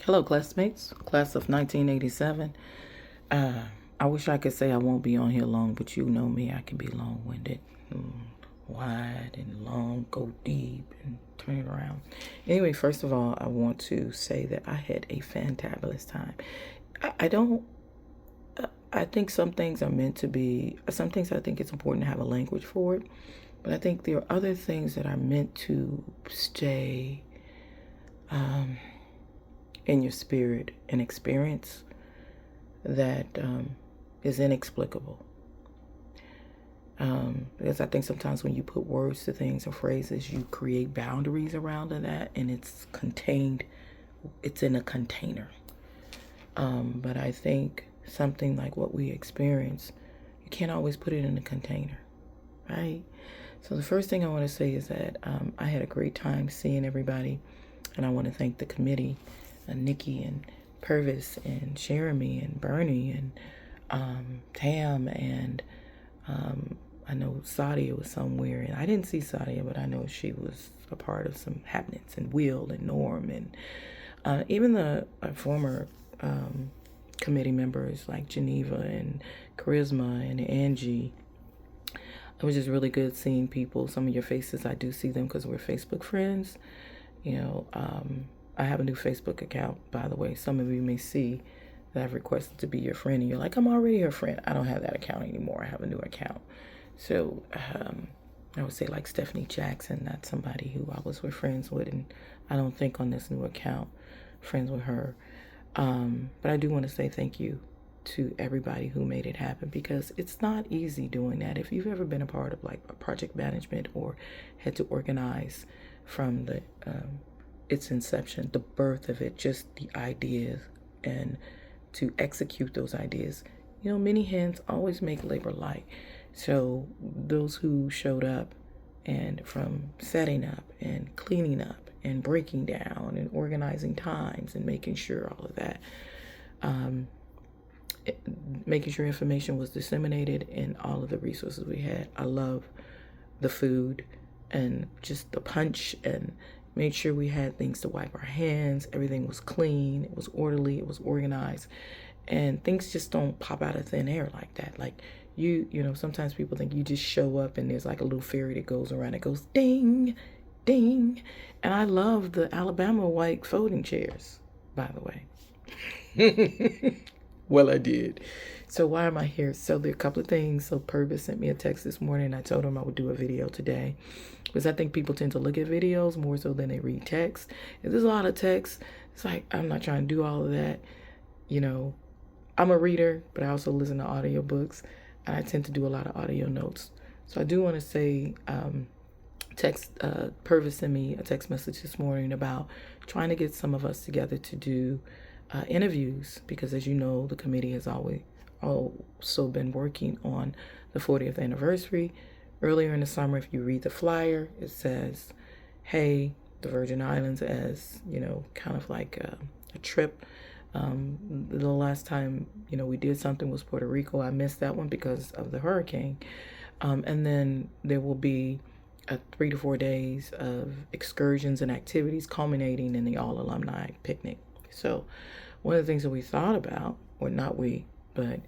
Hello, classmates, class of 1987. I wish I could say I won't be on here long, but you know me, I can be long-winded, wide and long, go deep and turn it around. Anyway, first of all, I want to say that I had a fantabulous time. I think some things are meant to be, some things I think it's important to have a language for it, but I think there are other things that are meant to stay in your spirit and experience that is inexplicable. Because I think sometimes when you put words to things or phrases, you create boundaries around that, and it's contained, it's in a container. But I think something like what we experience, you can't always put it in a container, right? So the first thing I want to say is that I had a great time seeing everybody, and I want to thank the committee, Nikki and Purvis and Jeremy and Bernie and Tam and I know Sadia was somewhere, and I didn't see Sadia, but I know she was a part of some happenings, and Will and Norm and even the former committee members like Geneva and Charisma and Angie. It was just really good seeing people. Some of your faces, I do see them because we're Facebook friends. You know, I have a new Facebook account, by the way. Some of you may see that I've requested to be your friend, and you're like, I'm already your friend. I don't have that account anymore. I have a new account. So I would say like Stephanie Jackson, that's somebody who I was friends with, and I don't think on this new account, friends with her. But I do want to say thank you to everybody who made it happen, because it's not easy doing that. If you've ever been a part of like a project management or had to organize from the its inception, the birth of it, just the ideas, and to execute those ideas, you know, many hands always make labor light. So those who showed up, and from setting up and cleaning up and breaking down and organizing times and making sure all of that, making sure information was disseminated and all of the resources we had. I love the food and just the punch, and made sure we had things to wipe our hands. Everything was clean, it was orderly, it was organized, and things just don't pop out of thin air like that. Like you know, sometimes people think you just show up and there's like a little fairy that goes around. It goes ding, ding, and I love the Alabama white folding chairs, by the way. Well, I did. So why am I here? So there are a couple of things. So Purvis sent me a text this morning. I told him I would do a video today, because I think people tend to look at videos more so than they read text. If there's a lot of text, it's like, I'm not trying to do all of that. You know, I'm a reader, but I also listen to audiobooks, and I tend to do a lot of audio notes. So I do want to say, Purvis sent me a text message this morning about trying to get some of us together to do interviews, because as you know, the committee has also been working on the 40th anniversary. Earlier in the summer, if you read the flyer, it says, hey, the Virgin Islands, as, you know, kind of like a trip. The last time, you know, we did something was Puerto Rico. I missed that one because of the hurricane. And then there will be 3 to 4 days of excursions and activities culminating in the all alumni picnic. So one of the things that we thought about, or not we, but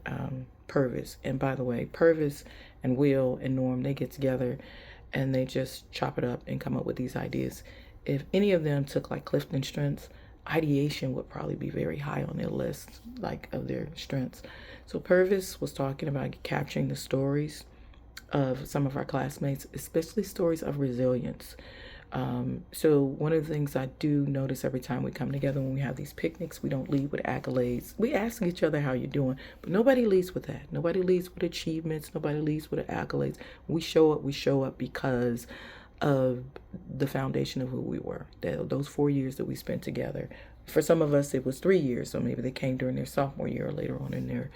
Purvis, and by the way, Purvis and Will and Norm, they get together and they just chop it up and come up with these ideas. If any of them took like Clifton strengths, ideation would probably be very high on their list, like of their strengths. So Purvis was talking about capturing the stories of some of our classmates, especially stories of resilience. So one of the things I do notice every time we come together when we have these picnics, we don't lead with accolades. We ask each other how you're doing, but nobody leads with that. Nobody leads with achievements. Nobody leads with accolades. We show up because of the foundation of who we were. Those 4 years that we spent together. For some of us, it was 3 years, so maybe they came during their sophomore year or later on in their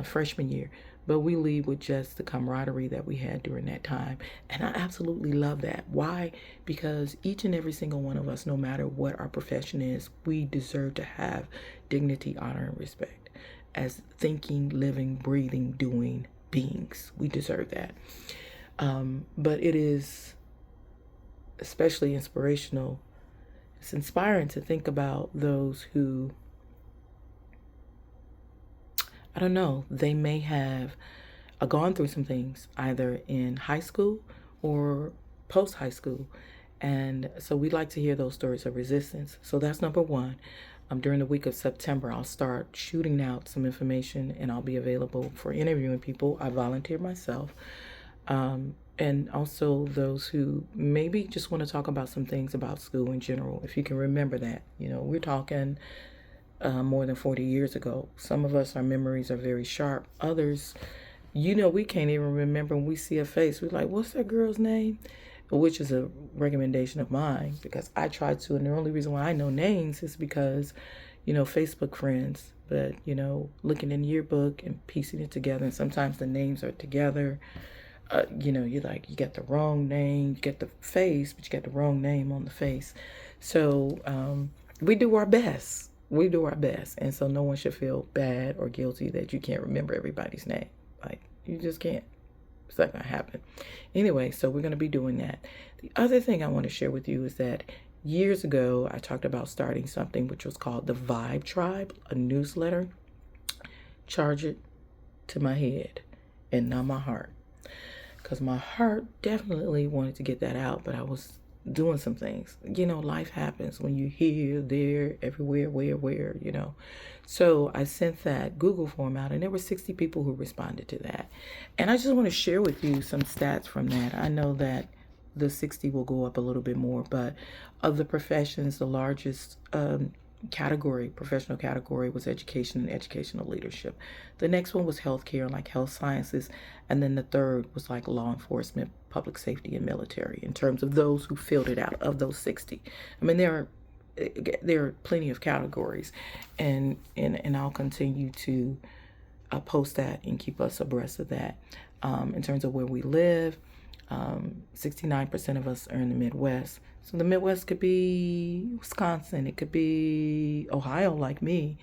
freshman year. But we leave with just the camaraderie that we had during that time. And I absolutely love that. Why? Because each and every single one of us, no matter what our profession is, we deserve to have dignity, honor, and respect as thinking, living, breathing, doing beings. We deserve that. But it is especially inspirational It's inspiring to think about those who, I don't know, they may have gone through some things either in high school or post high school. And so we like to hear those stories of resistance. So that's number one. During the week of September, I'll start shooting out some information and I'll be available for interviewing people. I volunteer myself. And also those who maybe just want to talk about some things about school in general. If you can remember that, we're talking more than 40 years ago. Some of us, our memories are very sharp. Others, we can't even remember when we see a face. We're like, what's that girl's name? Which is a recommendation of mine because I try to. And the only reason why I know names is because, Facebook friends. But, looking in the yearbook and piecing it together. And sometimes the names are together. You get the wrong name, you get the face, but you get the wrong name on the face. So we do our best. We do our best. And so no one should feel bad or guilty that you can't remember everybody's name. Like, you just can't. It's not going to happen. Anyway, so we're going to be doing that. The other thing I want to share with you is that years ago, I talked about starting something which was called the Vibe Tribe, a newsletter. Charge it to my head and not my heart. Because my heart definitely wanted to get that out, but I was doing some things. Life happens when you're here, there, everywhere, where. So I sent that Google form out, and there were 60 people who responded to that. And I just want to share with you some stats from that. I know that the 60 will go up a little bit more, but of the professions, the largest professional category was education and educational leadership. The next one was healthcare, like health sciences, and then the third was like law enforcement, public safety, and military. In terms of those who filled it out, of those 60, I mean there are plenty of categories, and I'll continue to post that and keep us abreast of that. In terms of where we live, 69% of us are in the Midwest. So the Midwest could be Wisconsin, it could be Ohio like me,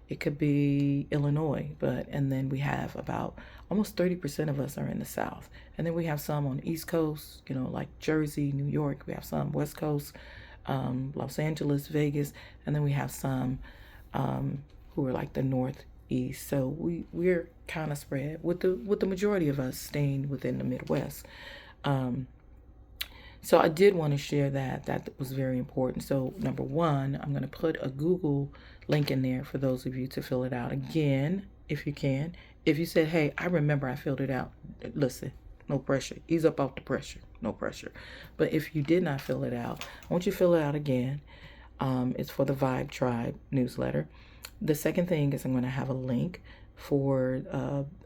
it could be Illinois, and then we have about almost 30% of us are in the South. And then we have some on the East Coast, like Jersey, New York. We have some West Coast, Los Angeles, Vegas, and then we have some who are like the Northeast. So we're kind of spread with the majority of us staying within the Midwest. So I did want to share that was very important. So number one, I'm going to put a Google link in there for those of you to fill it out again, if you can. If you said, hey, I remember I filled it out, listen, no pressure. Ease up off the pressure, no pressure. But if you did not fill it out, I want you to fill it out again. It's for the Vibe Tribe newsletter. The second thing is I'm going to have a link for,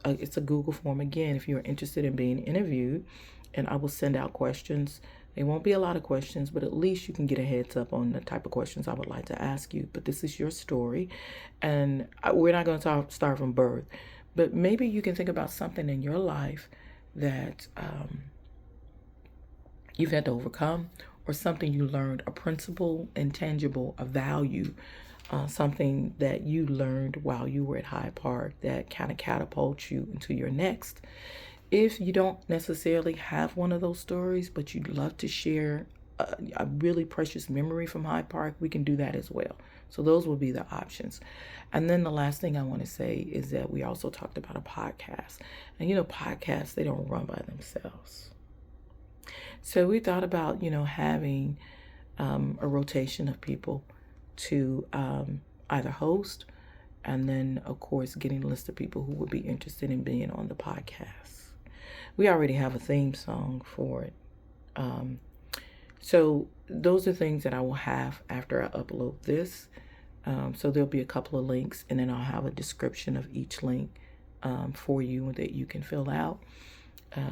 it's a Google form again, if you're interested in being interviewed, and I will send out questions. There won't be a lot of questions, but at least you can get a heads up on the type of questions I would like to ask you. But this is your story, and we're not going to start from birth, but maybe you can think about something in your life that you've had to overcome, or something you learned, a principle, intangible, a value, something that you learned while you were at Hyde Park that kind of catapults you into your next. If you don't necessarily have one of those stories, but you'd love to share a really precious memory from Hyde Park, we can do that as well. So those will be the options. And then the last thing I want to say is that we also talked about a podcast. And podcasts, they don't run by themselves. So we thought about, having a rotation of people to either host, and then, of course, getting a list of people who would be interested in being on the podcast. We already have a theme song for it. So those are things that I will have after I upload this. So there'll be a couple of links, and then I'll have a description of each link for you that you can fill out.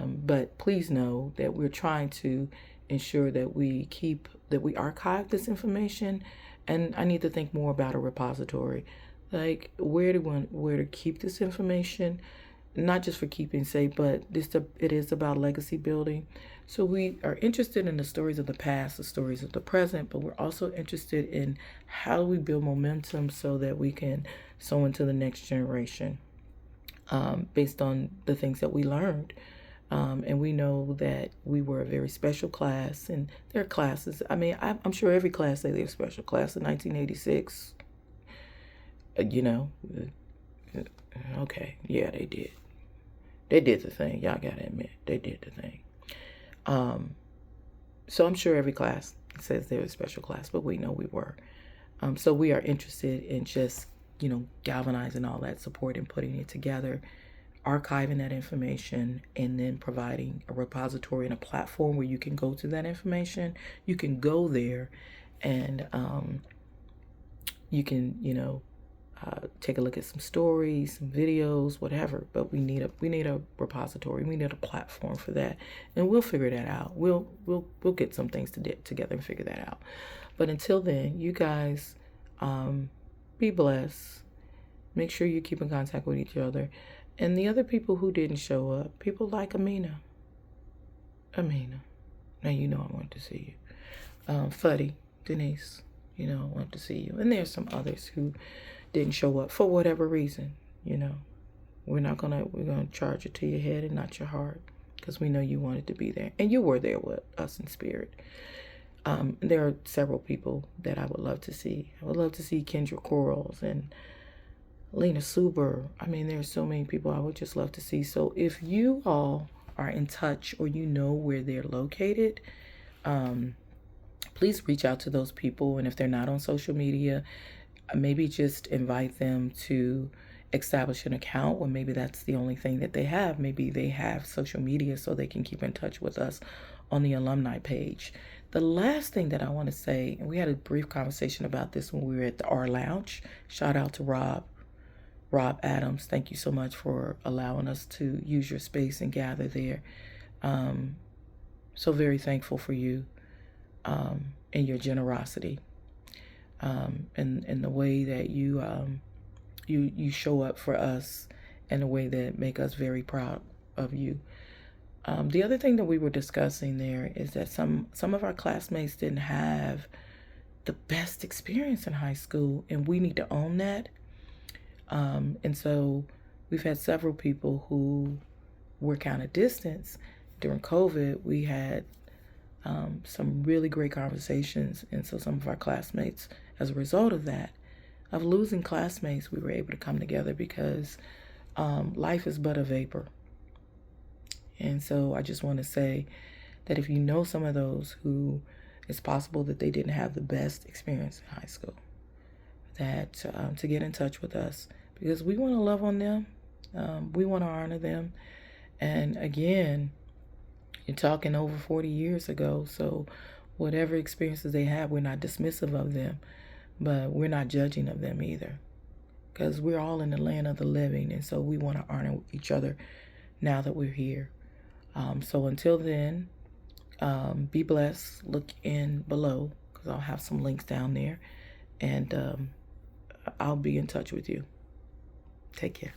But please know that we're trying to ensure that we archive this information, and I need to think more about a repository, like where to keep this information. Not just for keeping's sake, but it is about legacy building. So we are interested in the stories of the past, the stories of the present, but we're also interested in how we build momentum so that we can sow into the next generation based on the things that we learned And we know that we were a very special class, and their classes, I mean, I'm sure every class say they're a special class in 1986, you know, okay, yeah, they did. They did the thing. Y'all gotta admit, they did the thing. So I'm sure every class says they're a special class, but we know we were. So we are interested in just, galvanizing all that support and putting it together, archiving that information, and then providing a repository and a platform where you can go to that information. You can go there and you can, take a look at some stories, some videos, whatever. But we need a repository. We need a platform for that, and we'll figure that out. We'll get some things together and figure that out. But until then, you guys, be blessed. Make sure you keep in contact with each other, and the other people who didn't show up. People like Amina. Now you know I want to see you. Fuddy, Denise. I want to see you. And there's some others who didn't show up for whatever reason. We're gonna charge it to your head and not your heart, because we know you wanted to be there, and you were there with us in spirit. There are several people that I would love to see. I would love to see Kendra Quarles and Lena Suber. I mean, there's so many people I would just love to see. So if you all are in touch or you know where they're located, please reach out to those people. And if they're not on social media, maybe just invite them to establish an account, or maybe that's the only thing that they have. Maybe they have social media so they can keep in touch with us on the alumni page. The last thing that I want to say, and we had a brief conversation about this when we were at the R Lounge. Shout out to Rob Adams. Thank you so much for allowing us to use your space and gather there. So very thankful for you and your generosity. And the way that you show up for us in a way that make us very proud of you. The other thing that we were discussing there is that some of our classmates didn't have the best experience in high school, and we need to own that. And so we've had several people who were kind of distanced during COVID. We had some really great conversations, and so some of our classmates, as a result of that, of losing classmates, we were able to come together, because life is but a vapor. And so I just want to say that if you know some of those who it's possible that they didn't have the best experience in high school, that to get in touch with us, because we want to love on them. We want to honor them. And again, you're talking over 40 years ago, so whatever experiences they have, we're not dismissive of them, but we're not judging of them either, because we're all in the land of the living, and so we want to honor each other now that we're here. So until then, be blessed. Look in below, because I'll have some links down there, and I'll be in touch with you. Take care.